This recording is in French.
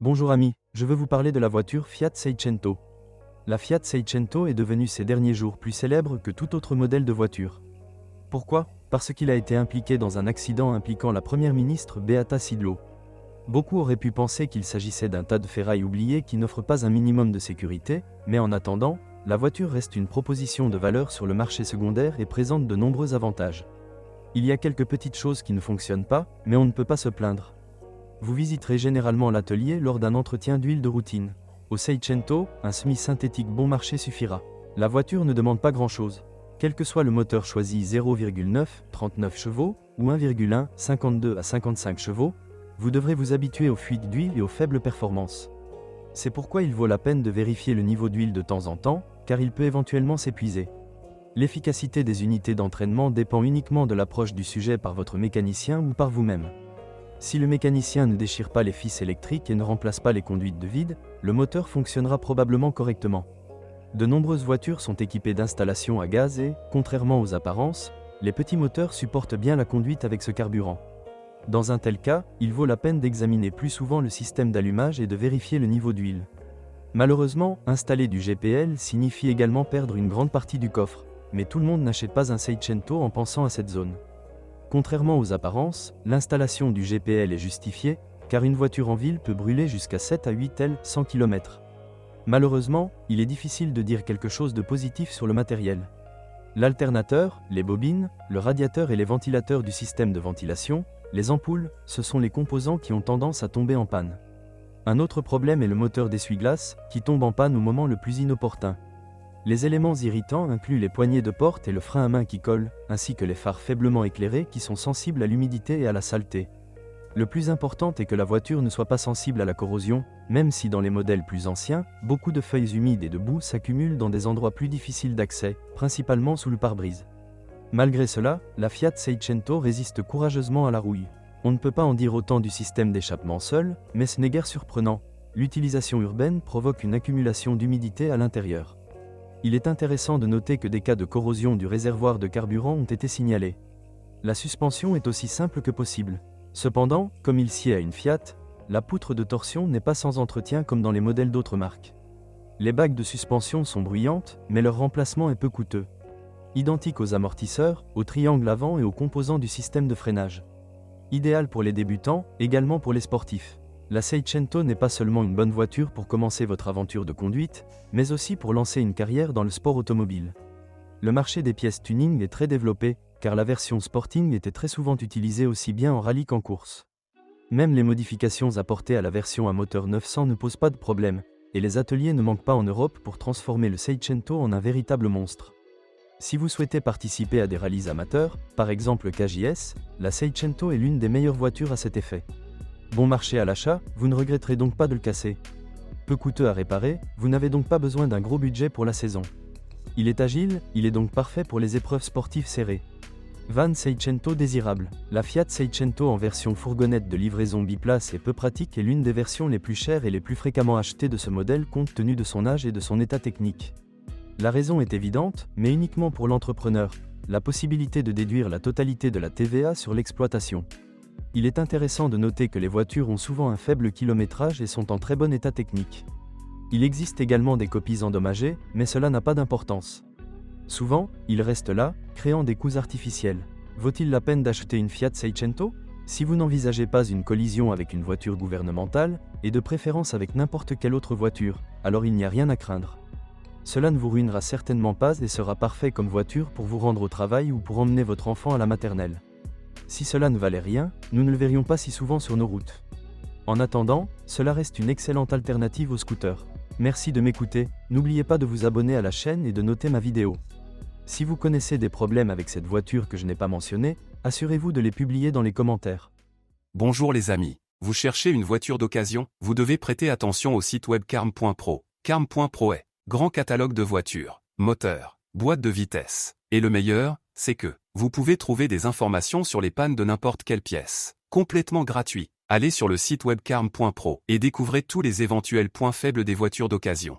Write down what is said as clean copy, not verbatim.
Bonjour amis, je veux vous parler de la voiture Fiat Seicento. La Fiat Seicento est devenue ces derniers jours plus célèbre que tout autre modèle de voiture. Pourquoi? Parce qu'il a été impliqué dans un accident impliquant la première ministre Beata Szydło. Beaucoup auraient pu penser qu'il s'agissait d'un tas de ferrailles oubliées qui n'offrent pas un minimum de sécurité, mais en attendant, la voiture reste une proposition de valeur sur le marché secondaire et présente de nombreux avantages. Il y a quelques petites choses qui ne fonctionnent pas, mais on ne peut pas se plaindre. Vous visiterez généralement l'atelier lors d'un entretien d'huile de routine. Au Seicento, un semi-synthétique bon marché suffira. La voiture ne demande pas grand-chose. Quel que soit le moteur choisi 0,9, 39 chevaux, ou 1,1, 52 à 55 chevaux, vous devrez vous habituer aux fuites d'huile et aux faibles performances. C'est pourquoi il vaut la peine de vérifier le niveau d'huile de temps en temps, car il peut éventuellement s'épuiser. L'efficacité des unités d'entraînement dépend uniquement de l'approche du sujet par votre mécanicien ou par vous-même. Si le mécanicien ne déchire pas les fils électriques et ne remplace pas les conduites de vide, le moteur fonctionnera probablement correctement. De nombreuses voitures sont équipées d'installations à gaz et, contrairement aux apparences, les petits moteurs supportent bien la conduite avec ce carburant. Dans un tel cas, il vaut la peine d'examiner plus souvent le système d'allumage et de vérifier le niveau d'huile. Malheureusement, installer du GPL signifie également perdre une grande partie du coffre, mais tout le monde n'achète pas un Seicento en pensant à cette zone. Contrairement aux apparences, l'installation du GPL est justifiée, car une voiture en ville peut brûler jusqu'à 7 à 8 L 100 km. Malheureusement, il est difficile de dire quelque chose de positif sur le matériel. L'alternateur, les bobines, le radiateur et les ventilateurs du système de ventilation, les ampoules, ce sont les composants qui ont tendance à tomber en panne. Un autre problème est le moteur d'essuie-glace, qui tombe en panne au moment le plus inopportun. Les éléments irritants incluent les poignées de porte et le frein à main qui collent, ainsi que les phares faiblement éclairés qui sont sensibles à l'humidité et à la saleté. Le plus important est que la voiture ne soit pas sensible à la corrosion, même si dans les modèles plus anciens, beaucoup de feuilles humides et de boue s'accumulent dans des endroits plus difficiles d'accès, principalement sous le pare-brise. Malgré cela, la Fiat Seicento résiste courageusement à la rouille. On ne peut pas en dire autant du système d'échappement seul, mais ce n'est guère surprenant. L'utilisation urbaine provoque une accumulation d'humidité à l'intérieur. Il est intéressant de noter que des cas de corrosion du réservoir de carburant ont été signalés. La suspension est aussi simple que possible. Cependant, comme il sied à une Fiat, la poutre de torsion n'est pas sans entretien comme dans les modèles d'autres marques. Les bagues de suspension sont bruyantes, mais leur remplacement est peu coûteux. Identique aux amortisseurs, aux triangles avant et aux composants du système de freinage. Idéal pour les débutants, également pour les sportifs. La Seicento n'est pas seulement une bonne voiture pour commencer votre aventure de conduite, mais aussi pour lancer une carrière dans le sport automobile. Le marché des pièces tuning est très développé, car la version Sporting était très souvent utilisée aussi bien en rallye qu'en course. Même les modifications apportées à la version à moteur 900 ne posent pas de problème, et les ateliers ne manquent pas en Europe pour transformer le Seicento en un véritable monstre. Si vous souhaitez participer à des rallyes amateurs, par exemple KJS, la Seicento est l'une des meilleures voitures à cet effet. Bon marché à l'achat, vous ne regretterez donc pas de le casser. Peu coûteux à réparer, vous n'avez donc pas besoin d'un gros budget pour la saison. Il est agile, il est donc parfait pour les épreuves sportives serrées. Van Seicento désirable. La Fiat Seicento en version fourgonnette de livraison biplace est peu pratique et l'une des versions les plus chères et les plus fréquemment achetées de ce modèle compte tenu de son âge et de son état technique. La raison est évidente, mais uniquement pour l'entrepreneur, la possibilité de déduire la totalité de la TVA sur l'exploitation. Il est intéressant de noter que les voitures ont souvent un faible kilométrage et sont en très bon état technique. Il existe également des copies endommagées, mais cela n'a pas d'importance. Souvent, ils restent là, créant des coûts artificiels. Vaut-il la peine d'acheter une Fiat Seicento? Si vous n'envisagez pas une collision avec une voiture gouvernementale, et de préférence avec n'importe quelle autre voiture, alors il n'y a rien à craindre. Cela ne vous ruinera certainement pas et sera parfait comme voiture pour vous rendre au travail ou pour emmener votre enfant à la maternelle. Si cela ne valait rien, nous ne le verrions pas si souvent sur nos routes. En attendant, cela reste une excellente alternative au scooter. Merci de m'écouter, n'oubliez pas de vous abonner à la chaîne et de noter ma vidéo. Si vous connaissez des problèmes avec cette voiture que je n'ai pas mentionnée, assurez-vous de les publier dans les commentaires. Bonjour les amis, vous cherchez une voiture d'occasion? Vous devez prêter attention au site web carm.pro. Carm.pro est grand catalogue de voitures, moteurs, boîtes de vitesse. Et le meilleur, c'est que vous pouvez trouver des informations sur les pannes de n'importe quelle pièce, complètement gratuit. Allez sur le site web carm.pro et découvrez tous les éventuels points faibles des voitures d'occasion.